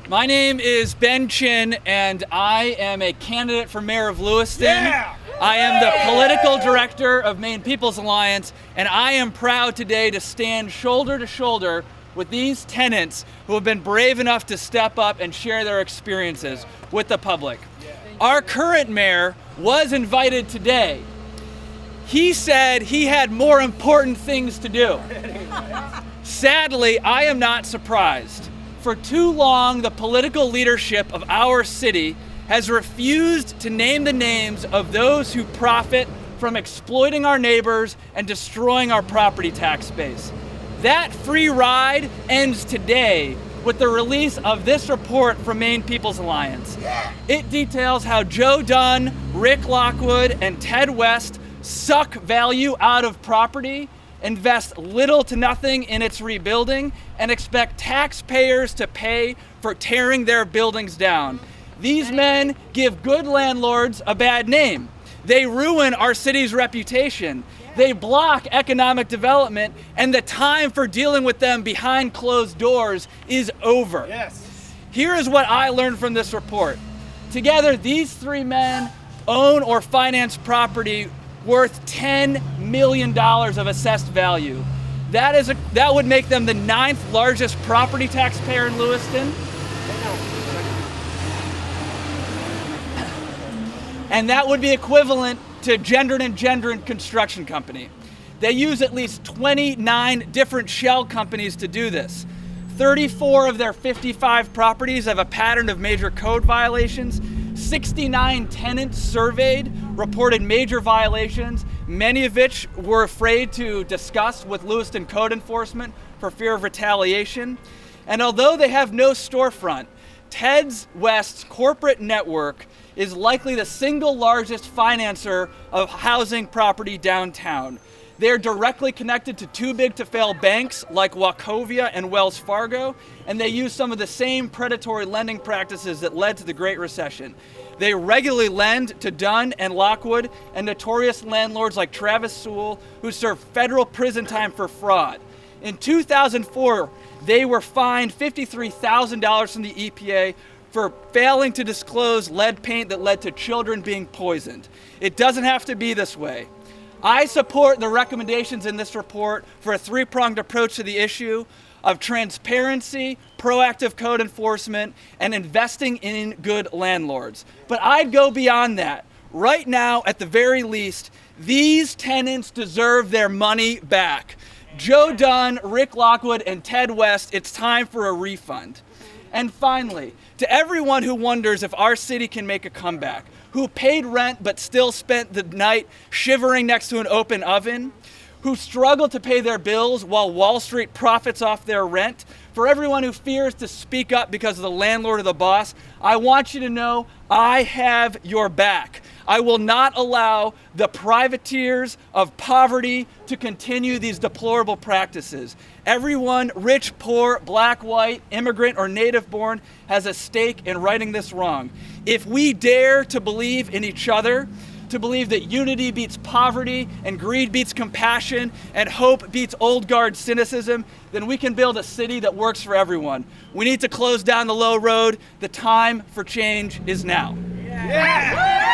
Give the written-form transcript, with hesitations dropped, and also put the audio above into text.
My name is Ben Chin, and I am a candidate for mayor of Lewiston. Yeah! I am the political director of Maine People's Alliance, and I am proud today to stand shoulder to shoulder with these tenants who have been brave enough to step up and share their experiences with the public. Our current mayor was invited today. He said he had more important things to do. Sadly, I am not surprised. For too long, the political leadership of our city has refused to name the names of those who profit from exploiting our neighbors and destroying our property tax base. That free ride ends today with the release of this report from Maine People's Alliance. It details how Joe Dunn, Rick Lockwood, and Ted West suck value out of property, invest little to nothing in its rebuilding, and expect taxpayers to pay for tearing their buildings down. These men give good landlords a bad name. They ruin our city's reputation. They block economic development, and the time for dealing with them behind closed doors is over. Yes. Here is what I learned from this report. Together, these three men own or finance property worth $10 million of assessed value. That would make them the 9th largest property taxpayer in Lewiston. And that would be equivalent to Gendron & Gendron Construction Company. They use at least 29 different shell companies to do this. 34 of their 55 properties have a pattern of major code violations. 69 tenants surveyed reported major violations, many of which were afraid to discuss with Lewiston code enforcement for fear of retaliation. And although they have no storefront, Ted West's corporate network is likely the single largest financer of housing property downtown. They're directly connected to too big to fail banks like Wachovia and Wells Fargo, and they use some of the same predatory lending practices that led to the Great Recession. They regularly lend to Dunn and Lockwood and notorious landlords like Travis Sewell, who served federal prison time for fraud. In 2004, they were fined $53,000 from the EPA for failing to disclose lead paint that led to children being poisoned. It doesn't have to be this way. I support the recommendations in this report for a three-pronged approach to the issue of transparency, proactive code enforcement, and investing in good landlords. But I'd go beyond that. Right now, at the very least, these tenants deserve their money back. Joe Dunn, Rick Lockwood, and Ted West, it's time for a refund. And finally, to everyone who wonders if our city can make a comeback, who paid rent but still spent the night shivering next to an open oven, who struggle to pay their bills while Wall Street profits off their rent, for everyone who fears to speak up because of the landlord or the boss, I want you to know I have your back. I will not allow the privateers of poverty to continue these deplorable practices. Everyone, rich, poor, black, white, immigrant, or native born, has a stake in righting this wrong. If we dare to believe in each other, to believe that unity beats poverty and greed beats compassion and hope beats old guard cynicism, then we can build a city that works for everyone. We need to close down the low road. The time for change is now. Yeah.